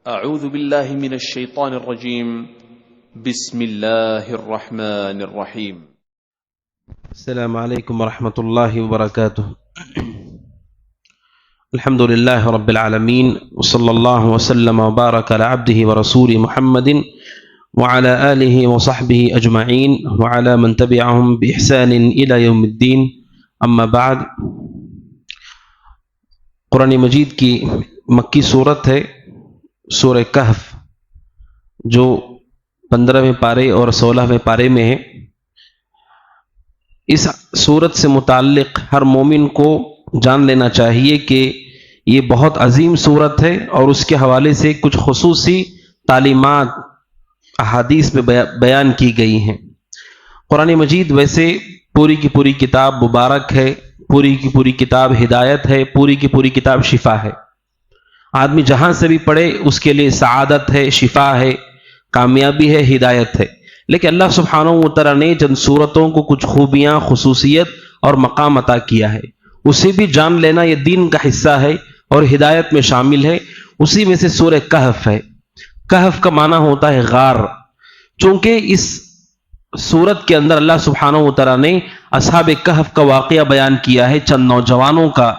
اعوذ باللہ من الشیطان الرجیم بسم اللہ الرحمن الرحیم السلام علیکم ورحمۃ اللہ وبرکاتہ. الحمد للہ رب العالمین وصلی اللہ وسلم وبارک علی عبدہ ورسولہ محمد وعلی آلہ وصحبہ اجمعین وعلی من تبعہم بإحسان الی یوم الدین. اما بعد، قرآن مجید کی مکی صورت ہے سورہ کہف، جو 15ویں پارے اور 16ویں پارے میں ہے. اس صورت سے متعلق ہر مومن کو جان لینا چاہیے کہ یہ بہت عظیم صورت ہے اور اس کے حوالے سے کچھ خصوصی تعلیمات احادیث میں بیان کی گئی ہیں. قرآن مجید ویسے پوری کی پوری کتاب مبارک ہے، پوری کی پوری کتاب ہدایت ہے، پوری کی پوری کتاب شفا ہے. آدمی جہاں سے بھی پڑھے اس کے لیے سعادت ہے، شفا ہے، کامیابی ہے، ہدایت ہے. لیکن اللہ سبحانہ و تعالی نے جن صورتوں کو کچھ خوبیاں، خصوصیت اور مقام عطا کیا ہے، اسے بھی جان لینا یہ دین کا حصہ ہے اور ہدایت میں شامل ہے. اسی میں سے سورہ کہف ہے. کہف کا معنی ہوتا ہے غار. چونکہ اس سورت کے اندر اللہ سبحانہ و تعالی نے اصحاب کہف کا واقعہ بیان کیا ہے، چند نوجوانوں کا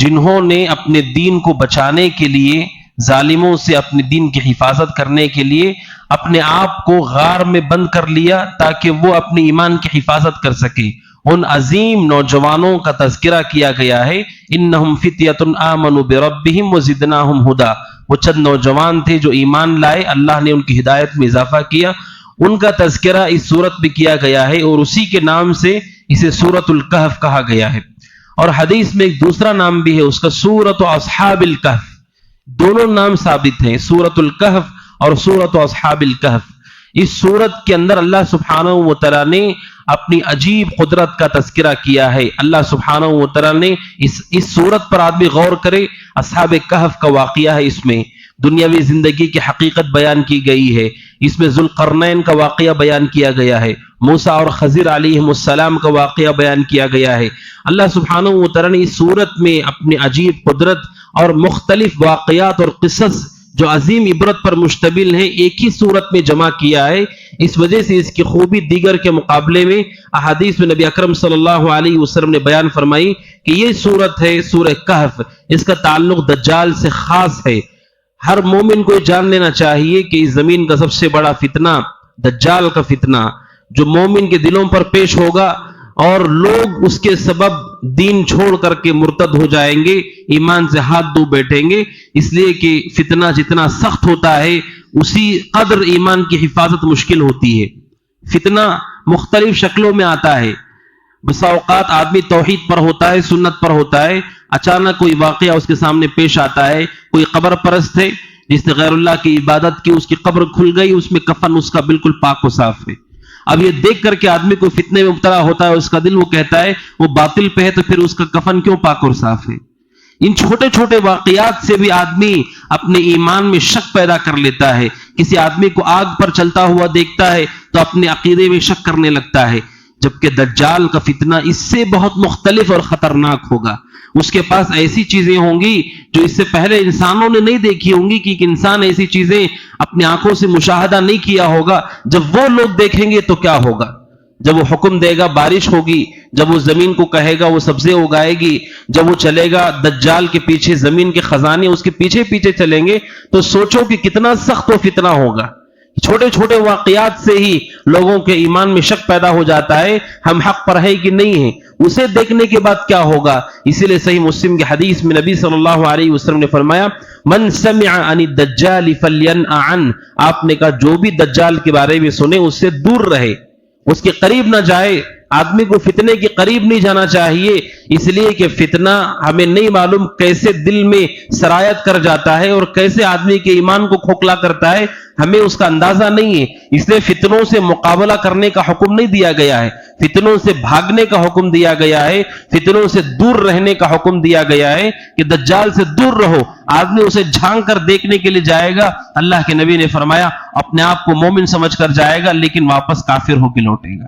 جنہوں نے اپنے دین کو بچانے کے لیے، ظالموں سے اپنے دین کی حفاظت کرنے کے لیے اپنے آپ کو غار میں بند کر لیا تاکہ وہ اپنے ایمان کی حفاظت کر سکے. ان عظیم نوجوانوں کا تذکرہ کیا گیا ہے. انہم فتیۃ آمنوا بربہم وزدناہم ہدی. وہ چند نوجوان تھے جو ایمان لائے، اللہ نے ان کی ہدایت میں اضافہ کیا. ان کا تذکرہ اس سورت میں کیا گیا ہے اور اسی کے نام سے اسے سورۃ الکہف کہا گیا ہے. اور حدیث میں ایک دوسرا نام بھی ہے اس کا، سورۃ اصحاب الکہف. دونوں نام ثابت ہیں، سورۃ الکہف اور سورۃ اصحاب الکہف. اس سورت کے اندر اللہ سبحانہ و تعالی نے اپنی عجیب قدرت کا تذکرہ کیا ہے. اللہ سبحانہ و تعالی نے اس سورت پر آدمی غور کرے. اصحاب کہف کا واقعہ ہے، اس میں دنیاوی زندگی کی حقیقت بیان کی گئی ہے. اس میں ذوالقرنین کا واقعہ بیان کیا گیا ہے، موسیٰ اور خضر علیہم السلام کا واقعہ بیان کیا گیا ہے. اللہ سبحانہ و تعالی نے اس سورت میں اپنی عجیب قدرت اور مختلف واقعات اور قصص جو عظیم عبرت پر مشتمل ہیں ایک ہی صورت میں جمع کیا ہے. اس وجہ سے اس کی خوبی دیگر کے مقابلے میں احادیث میں نبی اکرم صلی اللہ علیہ وسلم نے بیان فرمائی کہ یہ صورت ہے سورہ کہف، اس کا تعلق دجال سے خاص ہے. ہر مومن کو جان لینا چاہیے کہ اس زمین کا سب سے بڑا فتنہ دجال کا فتنہ جو مومن کے دلوں پر پیش ہوگا، اور لوگ اس کے سبب دین چھوڑ کر کے مرتد ہو جائیں گے، ایمان سے ہاتھ دھو بیٹھیں گے. اس لیے کہ فتنہ جتنا سخت ہوتا ہے اسی قدر ایمان کی حفاظت مشکل ہوتی ہے. فتنہ مختلف شکلوں میں آتا ہے. بسا اوقات آدمی توحید پر ہوتا ہے، سنت پر ہوتا ہے، اچانک کوئی واقعہ اس کے سامنے پیش آتا ہے. کوئی قبر پرست ہے جس نے غیر اللہ کی عبادت کی، اس کی قبر کھل گئی، اس میں کفن اس کا بالکل پاک و صاف ہے. اب یہ دیکھ کر کے آدمی کوئی فتنے میں مبتلا ہوتا ہے، اس کا دل وہ کہتا ہے وہ باطل پہ ہے تو پھر اس کا کفن کیوں پاک اور صاف ہے. ان چھوٹے چھوٹے واقعات سے بھی آدمی اپنے ایمان میں شک پیدا کر لیتا ہے. کسی آدمی کو آگ پر چلتا ہوا دیکھتا ہے تو اپنے عقیدے میں شک کرنے لگتا ہے. جبکہ دجال کا فتنہ اس سے بہت مختلف اور خطرناک ہوگا. اس کے پاس ایسی چیزیں ہوں گی جو اس سے پہلے انسانوں نے نہیں دیکھی ہوں گی، کہ ایک انسان ایسی چیزیں اپنی آنکھوں سے مشاہدہ نہیں کیا ہوگا. جب وہ لوگ دیکھیں گے تو کیا ہوگا؟ جب وہ حکم دے گا بارش ہوگی، جب وہ زمین کو کہے گا وہ سبزے اگائے گی، جب وہ چلے گا دجال کے پیچھے، زمین کے خزانے اس کے پیچھے پیچھے چلیں گے، تو سوچو کہ کتنا سخت و فتنہ ہوگا. چھوٹے چھوٹے واقعات سے ہی لوگوں کے ایمان میں شک پیدا ہو جاتا ہے، ہم حق پر ہے کہ نہیں ہے. اسے دیکھنے کے بعد کیا ہوگا؟ اسی لیے صحیح مسلم کی حدیث میں نبی صلی اللہ علیہ وسلم نے فرمایا، من سمع عن الدجال فلینأ عنہ. آپ نے کہا جو بھی دجال کے بارے میں سنے اس سے دور رہے، اس کے قریب نہ جائے. آدمی کو فتنے کے قریب نہیں جانا چاہیے، اس لیے کہ فتنہ ہمیں نہیں معلوم کیسے دل میں سرایت کر جاتا ہے اور کیسے آدمی کے ایمان کو کھوکھلا کرتا ہے، ہمیں اس کا اندازہ نہیں ہے. اس لیے فتنوں سے مقابلہ کرنے کا حکم نہیں دیا گیا ہے، فتنوں سے بھاگنے کا حکم دیا گیا ہے، فتنوں سے دور رہنے کا حکم دیا گیا ہے کہ دجال سے دور رہو. آدمی اسے جھانک کر دیکھنے کے لیے جائے گا، اللہ کے نبی نے فرمایا اپنے آپ کو مومن سمجھ کر جائے گا لیکن واپس کافر ہو کے لوٹے گا.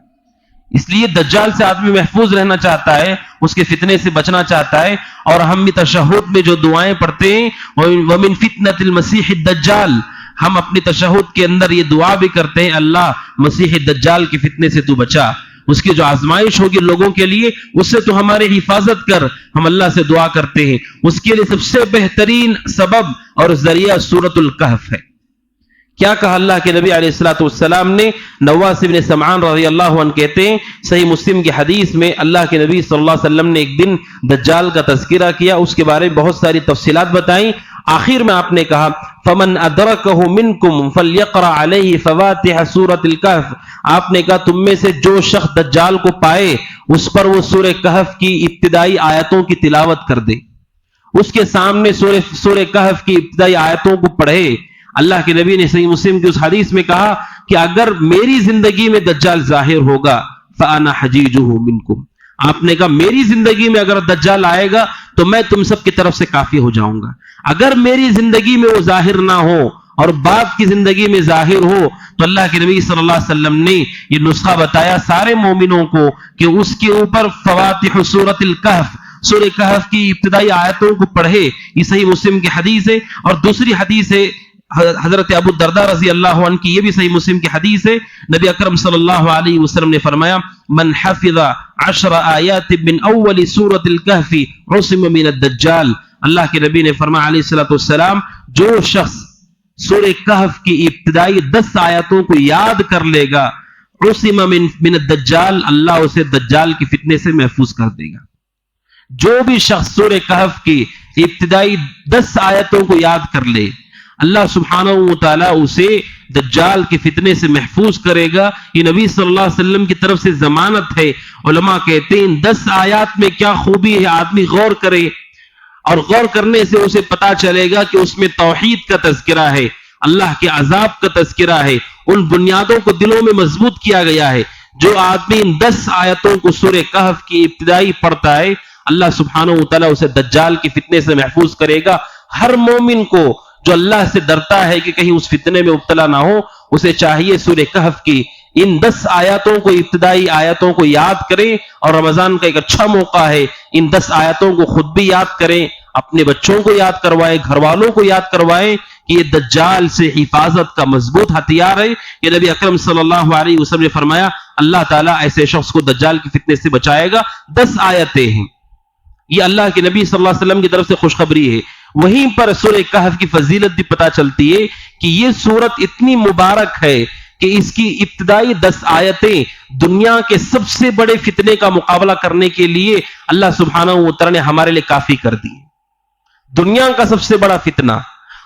اس لیے دجال سے آدمی محفوظ رہنا چاہتا ہے، اس کے فتنے سے بچنا چاہتا ہے. اور ہم بھی تشہد میں جو دعائیں پڑھتے ہیں وَمِن فِتْنَةِ الْمَسِيحِ الدَّجَّالِ، ہم اپنی تشہد کے اندر یہ دعا بھی کرتے ہیں اللہ مسیح دجال کے فتنے سے تو بچا، اس کی جو آزمائش ہوگی لوگوں کے لیے اس سے تو ہماری حفاظت کر. ہم اللہ سے دعا کرتے ہیں. اس کے لیے سب سے بہترین سبب اور ذریعہ سورۃ الکہف ہے. کیا کہا اللہ کے نبی علیہ الصلوۃ والسلام نے؟ نواس بن سمعان رضی اللہ عنہ کہتے ہیں صحیح مسلم کی حدیث میں اللہ کے نبی صلی اللہ علیہ وسلم نے ایک دن دجال کا تذکرہ کیا، اس کے بارے میں بہت ساری تفصیلات بتائیں. آخر میں آپ نے کہا فمن ادرکہ منکم فلیقرأ علیہ فواتح سورۃ الکہف. آپ نے کہا تم میں سے جو شخص دجال کو پائے اس پر وہ سورہ کہف کی ابتدائی آیتوں کی تلاوت کر دے، اس کے سامنے سورہ کہف کی ابتدائی آیتوں کو پڑھے. اللہ کے نبی نے صحیح مسلم کی اس حدیث میں کہا کہ اگر میری زندگی میں دجال ظاہر ہوگا فانا حجیجہ منکم. آپ نے کہا میری زندگی میں اگر دجال آئے گا تو میں تم سب کی طرف سے کافی ہو جاؤں گا. اگر میری زندگی میں وہ ظاہر نہ ہو اور بعد کی زندگی میں ظاہر ہو تو اللہ کے نبی صلی اللہ علیہ وسلم نے یہ نسخہ بتایا سارے مومنوں کو کہ اس کے اوپر فواتح سورۃ الکہف، سورہ کہف کی ابتدائی آیتوں کو پڑھے. یہ صحیح مسلم کی حدیث ہے. اور دوسری حدیث ہے حضرت ابو الدرداء رضی اللہ عنہ کی، یہ بھی صحیح مسلم کی حدیث ہے. نبی اکرم صلی اللہ علیہ وسلم نے فرمایا من حفظ 10 آیات من اول سورۃ الکہف عصم من الدجال. اللہ کے نبی نے فرمایا علیہ الصلوۃ والسلام جو شخص سورہ کہف کی ابتدائی 10 آیاتوں کو یاد کر لے گا عصم من الدجال، اللہ اسے دجال کے فتنے سے محفوظ کر دے گا. جو بھی شخص سورہ کہف کی ابتدائی 10 آیتوں کو یاد کر لے اللہ سبحانہ و تعالیٰ اسے دجال کے فتنے سے محفوظ کرے گا. یہ نبی صلی اللہ علیہ وسلم کی طرف سے ضمانت ہے. علماء کہتے ہیں 10 آیات میں کیا خوبی ہے، آدمی غور کرے اور غور کرنے سے اسے پتا چلے گا کہ اس میں توحید کا تذکرہ ہے، اللہ کے عذاب کا تذکرہ ہے، ان بنیادوں کو دلوں میں مضبوط کیا گیا ہے. جو آدمی ان 10 آیتوں کو سورہ کہف کی ابتدائی پڑھتا ہے اللہ سبحانہ و تعالیٰ اسے دجال کے فتنے سے محفوظ کرے گا. ہر مومن کو جو اللہ سے ڈرتا ہے کہ کہیں اس فتنے میں مبتلا نہ ہو اسے چاہیے سورہ کہف کی ان 10 آیاتوں کو ابتدائی آیاتوں کو یاد کریں. اور رمضان کا ایک اچھا موقع ہے، ان 10 آیاتوں کو خود بھی یاد کریں، اپنے بچوں کو یاد کروائیں، گھر والوں کو یاد کروائیں کہ یہ دجال سے حفاظت کا مضبوط ہتھیار ہے. یہ نبی اکرم صلی اللہ علیہ وسلم نے فرمایا اللہ تعالیٰ ایسے شخص کو دجال کے فتنے سے بچائے گا. 10 آیتیں ہیں، یہ اللہ کے نبی صلی اللہ علیہ وسلم کی طرف سے خوشخبری ہے. وہیں پر سورہ کہف کی فضیلت بھی پتہ چلتی ہے کہ یہ سورت اتنی مبارک ہے کہ اس کی ابتدائی 10 آیتیں دنیا کے سب سے بڑے فتنے کا مقابلہ کرنے کے لیے اللہ سبحانہ و تعالی نے ہمارے لیے کافی کر دی. دنیا کا سب سے بڑا فتنہ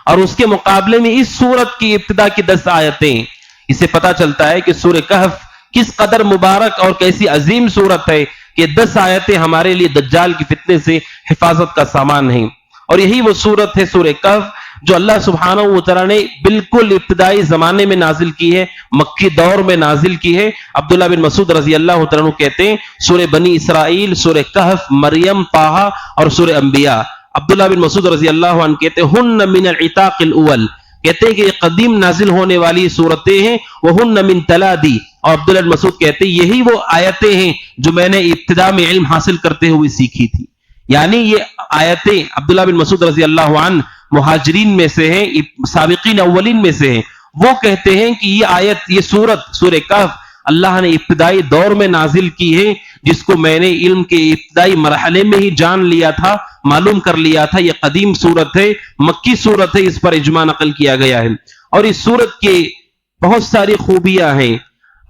اور اس کے مقابلے میں اس سورت کی ابتدا کی 10 آیتیں، اسے پتہ چلتا ہے کہ سورہ کہف کس قدر مبارک اور کیسی عظیم سورت ہے کہ 10 آیتیں ہمارے لیے دجال کی فتنے سے حفاظت کا سامان ہیں. اور یہی وہ سورت ہے سورہ کہف جو اللہ سبحانہ و تعالی نے بالکل ابتدائی زمانے میں نازل کی ہے، مکی دور میں نازل کی ہے. عبداللہ بن مسعود رضی اللہ تعالیٰ عنہ کہتے ہیں سورہ بنی اسرائیل، سورہ کہف، مریم، طٰہٰ اور سورہ انبیاء. عبداللہ بن مسعود رضی اللہ عنہ کہتے ہیں ہن من العتاق الاول، کہتے ہیں کہ یہ قدیم نازل ہونے والی سورتیں ہیں. وہن من تلادی، اور عبداللہ بن مسعود کہتے ہیں یہی وہ آیتیں ہیں جو میں نے ابتدا میں علم حاصل کرتے ہوئے سیکھی تھی. یعنی یہ آیتیں عبداللہ بن مسعود رضی اللہ عنہ مہاجرین میں سے ہیں، سابقین اولین میں سے ہیں. وہ کہتے ہیں کہ یہ آیت، یہ سورت سورہ کہف اللہ نے ابتدائی دور میں نازل کی ہے، جس کو میں نے علم کے ابتدائی مرحلے میں ہی جان لیا تھا، معلوم کر لیا تھا. یہ قدیم سورت ہے، مکی سورت ہے، اس پر اجماع نقل کیا گیا ہے. اور اس سورت کے بہت ساری خوبیاں ہیں.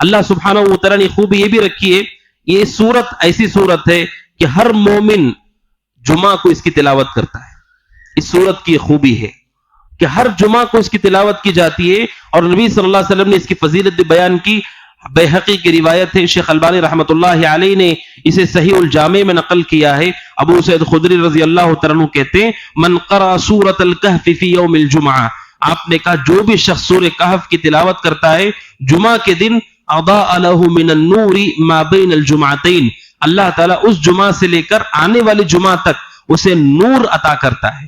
اللہ سبحانہ و تعالیٰ نے خوبی یہ بھی رکھی ہے، یہ سورت ایسی سورت ہے کہ ہر مومن جمعہ کو اس کی تلاوت کرتا ہے. اس سورت کی خوبی ہے کہ ہر جمعہ کو اس کی تلاوت کی جاتی ہے. اور نبی صلی اللہ علیہ وسلم نے اس کی فضیلت بھی بیان کی. بیہقی کی روایت ہے، شیخ البانی رحمۃ اللہ علیہ نے اسے صحیح الجامع میں نقل کیا ہے. ابو سعید خدری رضی اللہ تعالیٰ عنہ کہتے ہیں من قرأ سورۃ الکہف فی یوم الجمعہ، آپ نے کہا جو بھی شخص سورہ کہف کی تلاوت کرتا ہے جمعہ کے دن اضاء له من النور ما بین الجمعتین، اللہ تعالیٰ اس جمعہ سے لے کر آنے والے جمعہ تک اسے نور عطا کرتا ہے.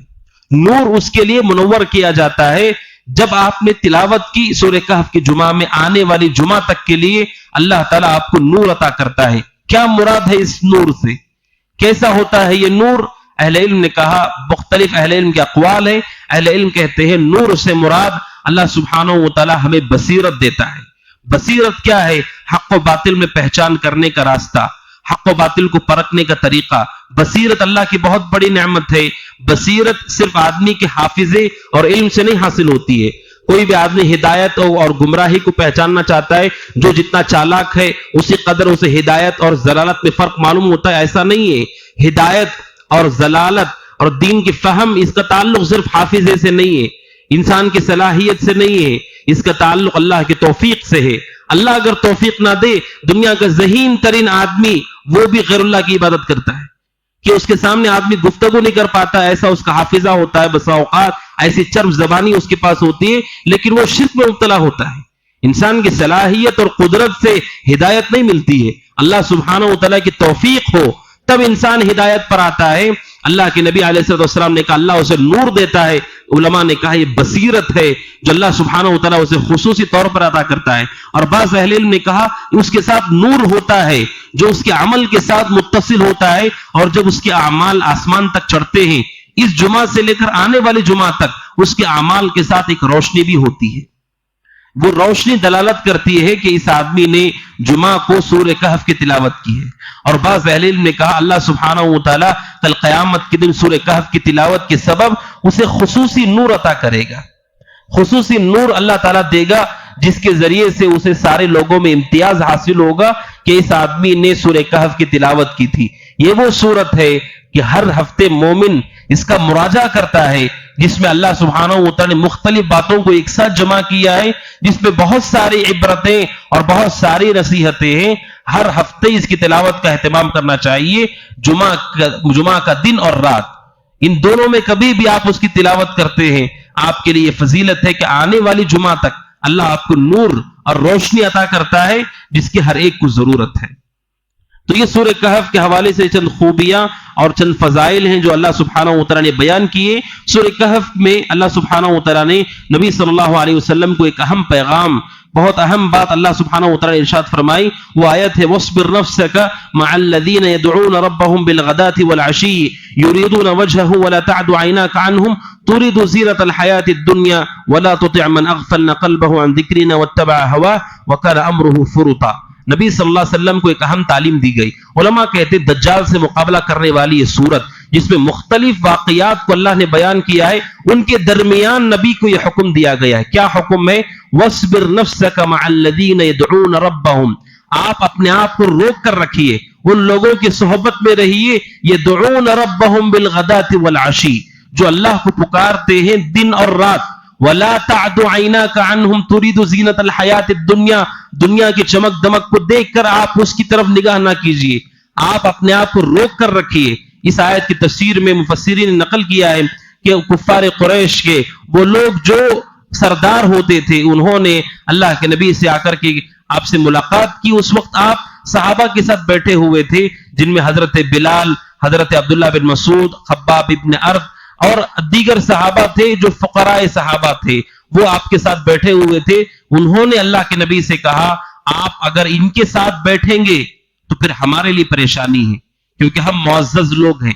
نور اس کے لیے منور کیا جاتا ہے جب آپ نے تلاوت کی سورہ کہف کے جمعہ میں، آنے والی جمعہ تک کے لیے اللہ تعالیٰ آپ کو نور عطا کرتا ہے۔ کیا مراد ہے اس نور سے؟ کیسا ہوتا ہے یہ نور؟ اہل علم نے کہا، مختلف اہل علم کے اقوال ہیں۔ اہل علم کہتے ہیں نور سے مراد اللہ سبحانہ و تعالیٰ ہمیں بصیرت دیتا ہے۔ بصیرت کیا ہے؟ حق و باطل میں پہچان کرنے کا راستہ، حق و باطل کو پرکھنے کا طریقہ۔ بصیرت اللہ کی بہت بڑی نعمت ہے۔ بصیرت صرف آدمی کے حافظے اور علم سے نہیں حاصل ہوتی ہے۔ کوئی بھی آدمی ہدایت اور گمراہی کو پہچاننا چاہتا ہے، جو جتنا چالاک ہے اسی قدر اسے ہدایت اور ضلالت میں فرق معلوم ہوتا ہے، ایسا نہیں ہے۔ ہدایت اور ضلالت اور دین کی فہم، اس کا تعلق صرف حافظے سے نہیں ہے، انسان کی صلاحیت سے نہیں ہے، اس کا تعلق اللہ کی توفیق سے ہے۔ اللہ اگر توفیق نہ دے، دنیا کا ذہین ترین آدمی وہ بھی غیر اللہ کی عبادت کرتا ہے کہ اس کے سامنے آدمی گفتگو نہیں کر پاتا، ایسا اس کا حافظہ ہوتا ہے، بسا اوقات ایسی چرب زبانی اس کے پاس ہوتی ہے، لیکن وہ شرک میں مبتلا ہوتا ہے۔ انسان کی صلاحیت اور قدرت سے ہدایت نہیں ملتی ہے، اللہ سبحانہ و تعالیٰ کی توفیق ہو تب انسان ہدایت پر آتا ہے۔ اللہ کے نبی علیہ السلام نے کہا اللہ اسے نور دیتا ہے۔ علماء نے کہا یہ بصیرت ہے جو اللہ سبحانہ و تعالیٰ اسے خصوصی طور پر عطا کرتا ہے۔ اور بعض اہل علم نے کہا اس کے ساتھ نور ہوتا ہے جو اس کے عمل کے ساتھ متصل ہوتا ہے، اور جب اس کے اعمال آسمان تک چڑھتے ہیں، اس جمعہ سے لے کر آنے والے جمعہ تک اس کے اعمال کے ساتھ ایک روشنی بھی ہوتی ہے۔ وہ روشنی دلالت کرتی ہے کہ اس آدمی نے جمعہ کو سورہ کہف کی تلاوت کی ہے۔ اور بعض اہل علم نے کہا اللہ سبحانہ و تعالیٰ کل قیامت کے دن سورہ کہف کی تلاوت کے سبب اسے خصوصی نور عطا کرے گا، خصوصی نور اللہ تعالیٰ دے گا، جس کے ذریعے سے اسے سارے لوگوں میں امتیاز حاصل ہوگا کہ اس آدمی نے سورہ کہف کی تلاوت کی تھی۔ یہ وہ صورت ہے کہ ہر ہفتے مومن اس کا مراجعہ کرتا ہے، جس میں اللہ سبحانہ و تعالیٰ نے مختلف باتوں کو ایک ساتھ جمع کیا ہے، جس میں بہت ساری عبرتیں اور بہت ساری نصیحتیں ہیں۔ ہر ہفتے اس کی تلاوت کا اہتمام کرنا چاہیے، جمعہ کا دن اور رات، ان دونوں میں کبھی بھی آپ اس کی تلاوت کرتے ہیں، آپ کے لیے یہ فضیلت ہے کہ آنے والی جمعہ تک اللہ آپ کو نور اور روشنی عطا کرتا ہے جس کی ہر ایک کو ضرورت ہے۔ تو یہ سورہ کہف کے حوالے سے چند خوبیاں اور چند فضائل ہیں جو اللہ سبحانہ و تعالیٰ نے بیان کیے۔ سورہ کہف میں اللہ سبحانہ و تعالیٰ نے نبی صلی اللہ علیہ وسلم کو ایک اہم پیغام، بہت اہم بات اللہ سبحانہ و تعالیٰ نے ارشاد فرمائی، وہ آیت ہے وَاصْبِرْ نَفْسَكَ مَعَ الَّذِينَ يَدْعُونَ رَبَّهُمْ بِالْغَدَاةِ وَالْعَشِيِّ يُرِيدُونَ وَجْهَهُ وَلَا تَعْدُ عَيْنَاكَ عَنْهُمْ تُرِيدُ زِينَةَ الْحَيَاةِ الدُّنْيَا وَلَا تُطِعْ مَنْ أَغْفَلْنَا قَلْبَهُ عَنْ ذِكْرِنَا وَاتَّبَعَ هَوَاهُ وَكَانَ أَمْرُهُ فُرُطًا۔ نبی صلی اللہ علیہ وسلم کو ایک اہم تعلیم دی گئی۔ علماء کہتے ہیں دجال سے مقابلہ کرنے والی یہ سورت جس میں مختلف واقعات کو اللہ نے بیان کیا ہے، ان کے درمیان نبی کو یہ حکم دیا گیا ہے۔ کیا حکم ہے؟ وَاصْبِرْ نَفْسَكَ مَعَ الَّذِينَ يَدْعُونَ رَبَّهُمْ، آپ اپنے آپ کو روک کر رکھیے، ان لوگوں کی صحبت میں رہیے، يَدْعُونَ رَبَّهُمْ بِالْغَدَاةِ وَالْعَشِيِّ، جو اللہ کو پکارتے ہیں دن اور رات۔ وَلَا تَعْدُ عَيْنَاكَ عَنْهُمْ تُرِيدُ زِينَةَ الْحَيَاةِ الدُّنْيَا، دنیا کی چمک دمک کو دیکھ کر آپ اس کی طرف نگاہ نہ کیجیے، آپ اپنے آپ کو روک کر رکھیے۔ اس آیت کی تفسیر میں مفسرین نے نقل کیا ہے کہ کفار قریش کے وہ لوگ جو سردار ہوتے تھے، انہوں نے اللہ کے نبی سے آ کر کے آپ سے ملاقات کی۔ اس وقت آپ صحابہ کے ساتھ بیٹھے ہوئے تھے، جن میں حضرت بلال، حضرت عبداللہ بن مسعود، خباب ابن ارد اور دیگر صحابہ تھے جو فقراء صحابہ تھے، وہ آپ کے ساتھ بیٹھے ہوئے تھے۔ انہوں نے اللہ کے نبی سے کہا آپ اگر ان کے ساتھ بیٹھیں گے تو پھر ہمارے لیے پریشانی ہے، کیونکہ ہم معزز لوگ ہیں،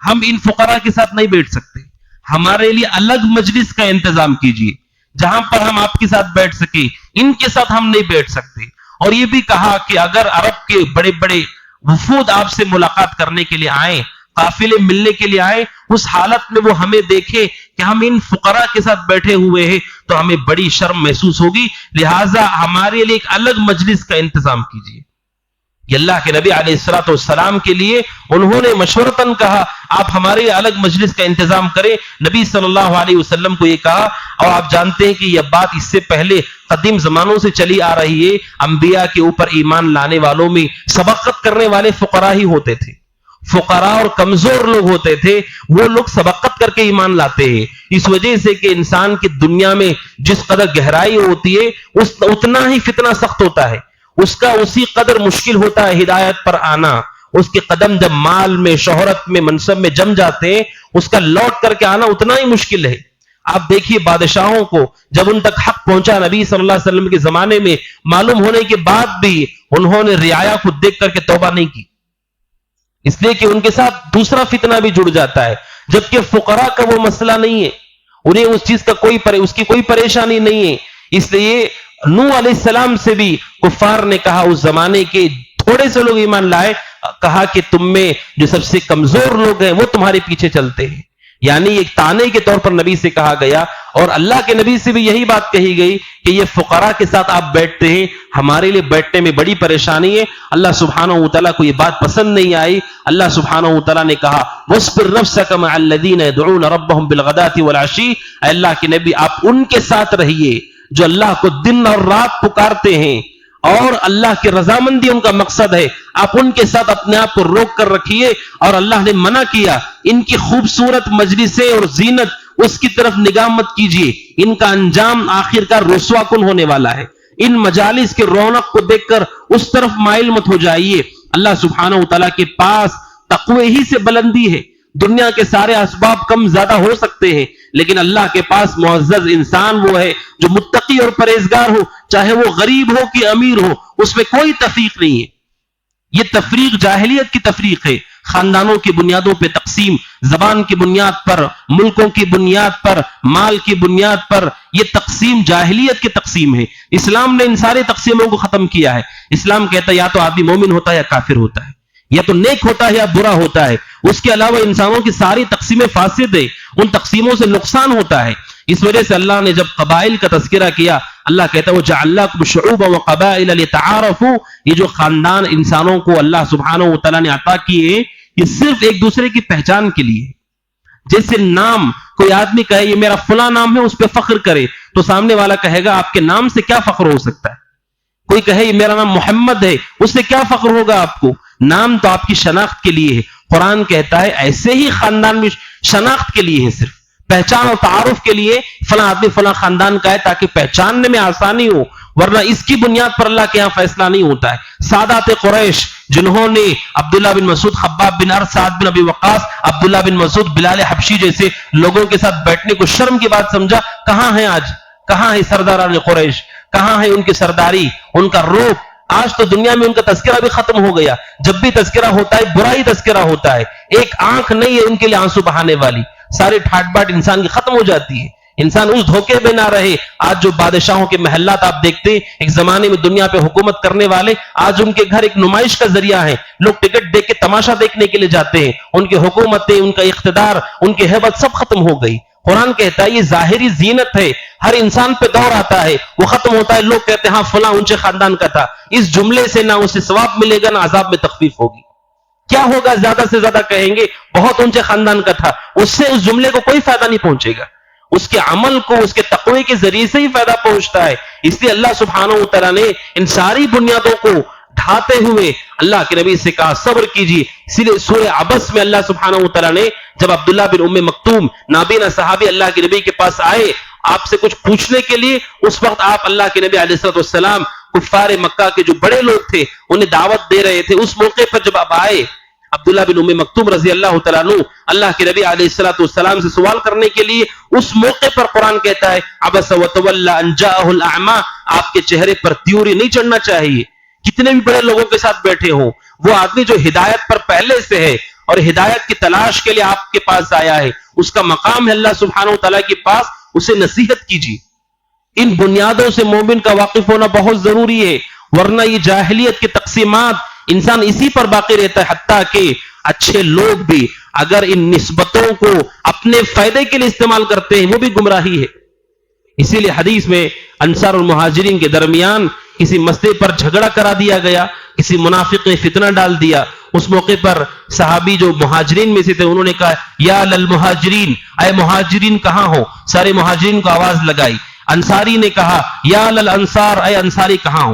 ہم ان فقراء کے ساتھ نہیں بیٹھ سکتے، ہمارے لیے الگ مجلس کا انتظام کیجیے جہاں پر ہم آپ کے ساتھ بیٹھ سکیں، ان کے ساتھ ہم نہیں بیٹھ سکتے۔ اور یہ بھی کہا کہ اگر عرب کے بڑے بڑے وفود آپ سے ملاقات کرنے کے لیے آئیں، قافلے ملنے کے لیے آئے، اس حالت میں وہ ہمیں دیکھے کہ ہم ان فقراء کے ساتھ بیٹھے ہوئے ہیں تو ہمیں بڑی شرم محسوس ہوگی، لہٰذا ہمارے لیے ایک الگ مجلس کا انتظام کیجیے۔ یہ اللہ کے نبی علیہ الصلوۃ والسلام کے لیے انہوں نے مشورتاً کہا آپ ہمارے الگ مجلس کا انتظام کریں۔ نبی صلی اللہ علیہ وسلم کو یہ کہا، اور آپ جانتے ہیں کہ یہ بات اس سے پہلے قدیم زمانوں سے چلی آ رہی ہے، انبیاء کے اوپر ایمان لانے والوں میں سبقت کرنے والے فقراء ہی ہوتے تھے، فقراء اور کمزور لوگ ہوتے تھے، وہ لوگ سبقت کر کے ایمان لاتے ہیں۔ اس وجہ سے کہ انسان کی دنیا میں جس قدر گہرائی ہوتی ہے اتنا ہی فتنہ سخت ہوتا ہے، اس کا اسی قدر مشکل ہوتا ہے ہدایت پر آنا۔ اس کے قدم جب مال میں، شہرت میں، منصب میں جم جاتے ہیں، اس کا لوٹ کر کے آنا اتنا ہی مشکل ہے۔ آپ دیکھیے بادشاہوں کو جب ان تک حق پہنچا نبی صلی اللہ علیہ وسلم کے زمانے میں، معلوم ہونے کے بعد بھی انہوں نے رعایا کو دیکھ کر کے توبہ نہیں کی، اس لیے کہ ان کے ساتھ دوسرا فتنہ بھی جڑ جاتا ہے، جبکہ فقراء کا وہ مسئلہ نہیں ہے، انہیں اس چیز کا اس کی کوئی پریشانی نہیں ہے۔ اس لیے نوح علیہ السلام سے بھی کفار نے کہا، اس زمانے کے تھوڑے سے لوگ ایمان لائے، کہا کہ تم میں جو سب سے کمزور لوگ ہیں وہ تمہارے پیچھے چلتے ہیں، یعنی ایک تانے کے طور پر نبی سے کہا گیا، اور اللہ کے نبی سے بھی یہی بات کہی گئی کہ یہ فقراء کے ساتھ آپ بیٹھتے ہیں، ہمارے لیے بیٹھنے میں بڑی پریشانی ہے۔ اللہ سبحانہ وتعالیٰ کو یہ بات پسند نہیں آئی، اللہ سبحانہ وتعالیٰ نے کہا وَاصْبِرْ نَفْسَكَ مَعَ الَّذِينَ يَدْعُونَ رَبَّهُمْ بِالْغَدَاةِ وَالْعَشِيِّ، اے اللہ کے نبی آپ ان کے ساتھ رہیے جو اللہ کو دن اور رات پکارتے ہیں اور اللہ کی رضامندی ان کا مقصد ہے، آپ ان کے ساتھ اپنے آپ کو روک کر رکھیے، اور اللہ نے منع کیا ان کی خوبصورت مجلسیں اور زینت اس کی طرف نگاہ مت کیجیے، ان کا انجام آخرکار رسوا کن ہونے والا ہے، ان مجالس کے رونق کو دیکھ کر اس طرف مائل مت ہو جائیے۔ اللہ سبحانہ وتعالیٰ کے پاس تقوی ہی سے بلندی ہے، دنیا کے سارے اسباب کم زیادہ ہو سکتے ہیں، لیکن اللہ کے پاس معزز انسان وہ ہے جو متقی اور پرہیزگار ہو، چاہے وہ غریب ہو کہ امیر ہو، اس میں کوئی تفریق نہیں ہے۔ یہ تفریق جاہلیت کی تفریق ہے، خاندانوں کی بنیادوں پہ تقسیم، زبان کی بنیاد پر، ملکوں کی بنیاد پر، مال کی بنیاد پر، یہ تقسیم جاہلیت کی تقسیم ہے۔ اسلام نے ان سارے تقسیموں کو ختم کیا ہے۔ اسلام کہتا ہے یا تو آدمی مومن ہوتا ہے یا کافر ہوتا ہے، یا تو نیک ہوتا ہے یا برا ہوتا ہے، اس کے علاوہ انسانوں کی ساری تقسیمیں فاسد ہیں، ان تقسیموں سے نقصان ہوتا ہے۔ اس وجہ سے اللہ نے جب قبائل کا تذکرہ کیا، اللہ کہتا ہے وَجَعَلْنَاكُمْ شُعُوبًا وَقَبَائِلَ لِتَعَارَفُوا، یہ جو خاندان انسانوں کو اللہ سبحانہ وتعالیٰ نے عطا کیے، یہ صرف ایک دوسرے کی پہچان کے لیے۔ جیسے نام، کوئی آدمی کہے یہ میرا فلاں نام ہے، اس پہ فخر کرے، تو سامنے والا کہے گا آپ کے نام سے کیا فخر ہو سکتا ہے؟ کوئی کہے یہ میرا نام محمد ہے، اس سے کیا فخر ہوگا آپ کو؟ نام تو آپ کی شناخت کے لیے ہے۔ قرآن کہتا ہے ایسے ہی خاندان میں شناخت کے لیے ہے، صرف پہچان اور تعارف کے لیے فلاں آدمی فلاں خاندان کا ہے، تاکہ پہچاننے میں آسانی ہو، ورنہ اس کی بنیاد پر اللہ کے ہاں فیصلہ نہیں ہوتا ہے۔ سادات قریش جنہوں نے عبداللہ بن مسعود، خباب بن ارد، سعد بن ابی وقاص، عبداللہ بن مسعود، بلال حبشی جیسے لوگوں کے ساتھ بیٹھنے کو شرم کی بات سمجھا، کہاں ہیں آج؟ کہاں ہے سرداران قریش؟ کہاں ہے ان کی سرداری، ان کا روپ؟ آج تو دنیا میں ان کا تذکرہ بھی ختم ہو گیا، جب بھی تذکرہ ہوتا ہے برا ہی تذکرہ ہوتا ہے، ایک آنکھ نہیں ہے ان کے لیے آنسو بہانے والی، سارے ٹھاٹ باٹ انسان کی ختم ہو جاتی ہے، انسان اس دھوکے میں نہ رہے۔ آج جو بادشاہوں کے محلات آپ دیکھتے ہیں، ایک زمانے میں دنیا پہ حکومت کرنے والے، آج ان کے گھر ایک نمائش کا ذریعہ ہے، لوگ ٹکٹ دیکھ کے تماشا دیکھنے کے لیے جاتے ہیں، ان کی حکومتیں، ان کا اقتدار، ان کی ہیبت سب ختم ہو گئی۔ قرآن کہتا ہے یہ ظاہری زینت ہے، ہر انسان پہ دور آتا ہے، وہ ختم ہوتا ہے، لوگ کہتے ہیں ہاں فلاں اونچے خاندان کا تھا، اس جملے سے نہ اسے ثواب ملے گا نہ عذاب میں تخفیف ہوگی۔ کیا ہوگا؟ زیادہ سے زیادہ کہیں گے بہت اونچے خاندان کا تھا، اس سے اس جملے کو کوئی فائدہ نہیں پہنچے گا، اس کے عمل کو، اس کے تقوی کے ذریعے سے ہی فائدہ پہنچتا ہے۔ اس لیے اللہ سبحانہ وتعالیٰ نے ان ساری بنیادوں کو ڈھاتے ہوئے اللہ کے نبی سے کہا صبر کیجیے۔ اسی لیے سورہ عبس میں اللہ سبحانہ وتعالیٰ نے جب عبداللہ بن ام مکتوم نابینا صحابی اللہ کے نبی کے پاس آئے آپ سے کچھ پوچھنے کے لیے، اس وقت آپ اللہ کے نبی علیہ السلام کفار مکہ کے جو بڑے لوگ تھے انہیں دعوت دے رہے تھے، اس موقع پر جب آپ آئے عبداللہ بن ام مکتوم رضی اللہ تعالیٰ عنہ اللہ کے نبی علیہ السلام سے سوال کرنے کے لیے، اس موقع پر قرآن کہتا ہے عبس وتولی ان جاءہ الاعمی، آپ کے چہرے پر تیوری نہیں چڑھنا چاہیے۔ کتنے بھی بڑے لوگوں کے ساتھ بیٹھے ہوں، وہ آدمی جو ہدایت پر پہلے سے ہے اور ہدایت کی تلاش کے لیے آپ کے پاس آیا ہے، اس کا مقام ہے اللہ سبحانہ وتعالیٰ کے پاس، اسے نصیحت کیجیے۔ ان بنیادوں سے مومن کا واقف ہونا بہت ضروری ہے، ورنہ یہ جاہلیت کی تقسیمات انسان اسی پر باقی رہتا ہے، حتیٰ کہ اچھے لوگ بھی اگر ان نسبتوں کو اپنے فائدے کے لیے استعمال کرتے ہیں وہ بھی گمراہی ہے۔ اسی لیے حدیث میں انصار اور مہاجرین کے درمیان کسی مسئلے پر جھگڑا کرا دیا گیا، کسی منافق نے فتنہ ڈال دیا، اس موقع پر صحابی جو مہاجرین میں سے تھے انہوں نے کہا یا للمہاجرین، اے مہاجرین کہاں ہو؟ سارے مہاجرین کو آواز لگائی۔ انصاری نے کہا یا للانصار، اے انصاری کہاں ہو؟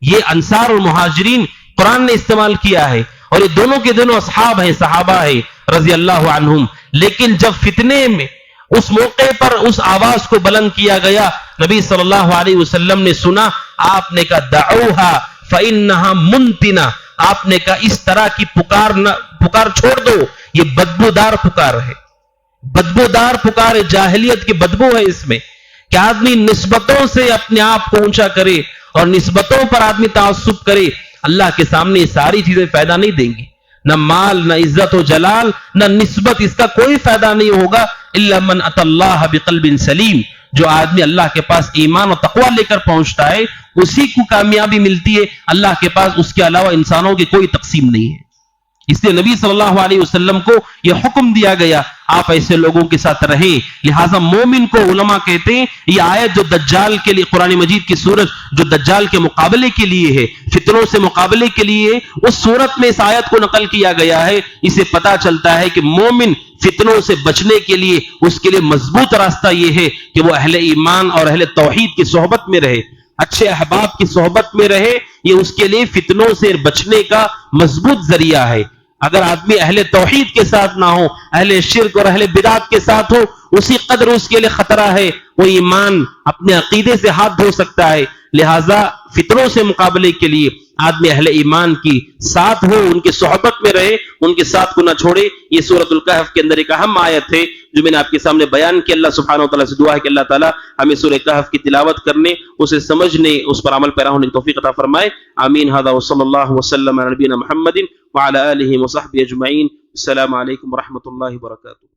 یہ انصار اور مہاجرین قرآن نے استعمال کیا ہے، اور یہ دونوں کے دونوں اصحاب ہیں، صحابہ ہیں رضی اللہ عنہم، لیکن جب فتنے میں اس موقع پر اس آواز کو بلند کیا گیا، نبی صلی اللہ علیہ وسلم نے سنا، آپ نے کہا دعوہا فإنہا منتنہ، آپ نے کہا اس طرح کی پکار چھوڑ دو، یہ بدبودار پکار ہے۔ بدبودار پکار جاہلیت کی بدبو ہے اس میں کہ آدمی نسبتوں سے اپنے آپ کو اونچا کرے اور نسبتوں پر آدمی تعصب کرے. اللہ کے سامنے یہ ساری چیزیں فائدہ نہیں دیں گی، نہ مال، نہ عزت و جلال، نہ نسبت، اس کا کوئی فائدہ نہیں ہوگا. الا من اتى اللہ بقلب سلیم، جو آدمی اللہ کے پاس ایمان اور تقوی لے کر پہنچتا ہے اسی کو کامیابی ملتی ہے. اللہ کے پاس اس کے علاوہ انسانوں کی کوئی تقسیم نہیں ہے. اس لیے نبی صلی اللہ علیہ وسلم کو یہ حکم دیا گیا آپ ایسے لوگوں کے ساتھ رہیں. لہٰذا مومن کو علماء کہتے ہیں یہ آیت جو دجال کے لیے، قرآن مجید کی سورت جو دجال کے مقابلے کے لیے ہے، فتنوں سے مقابلے کے لیے ہے، اس سورت میں اس آیت کو نقل کیا گیا ہے. اسے پتا چلتا ہے کہ مومن فتنوں سے بچنے کے لیے اس کے لیے مضبوط راستہ یہ ہے کہ وہ اہل ایمان اور اہل توحید کی صحبت میں رہے، اچھے احباب کی صحبت میں رہے. یہ اس کے لیے فتنوں سے بچنے کا مضبوط ذریعہ ہے. اگر آدمی اہل توحید کے ساتھ نہ ہو، اہل شرک اور اہل بدعت کے ساتھ ہو، اسی قدر اس کے لیے خطرہ ہے. وہ ایمان اپنے عقیدے سے ہاتھ دھو سکتا ہے. لہذا فتنوں سے مقابلے کے لیے آدمی اہل ایمان کی ساتھ ہو، ان کی صحبت میں رہے، ان کے ساتھ کو نہ چھوڑے. یہ سورۃ الکہف کے اندر ایک اہم آیت ہے جو میں نے آپ کے سامنے بیان کی. اللہ سبحانہ و تعالیٰ سے دعا ہے کہ اللہ تعالیٰ ہمیں سورہ کہف کی تلاوت کرنے، اسے سمجھنے، اس پر عمل پیرا ہونے کی توفیق عطا فرمائے. آمین. ھذا وصلی اللہ وسلم علی نبینا محمد وعلی آلہ وصحبہ اجمعین. السلام علیکم ورحمۃ اللہ وبرکاتہ.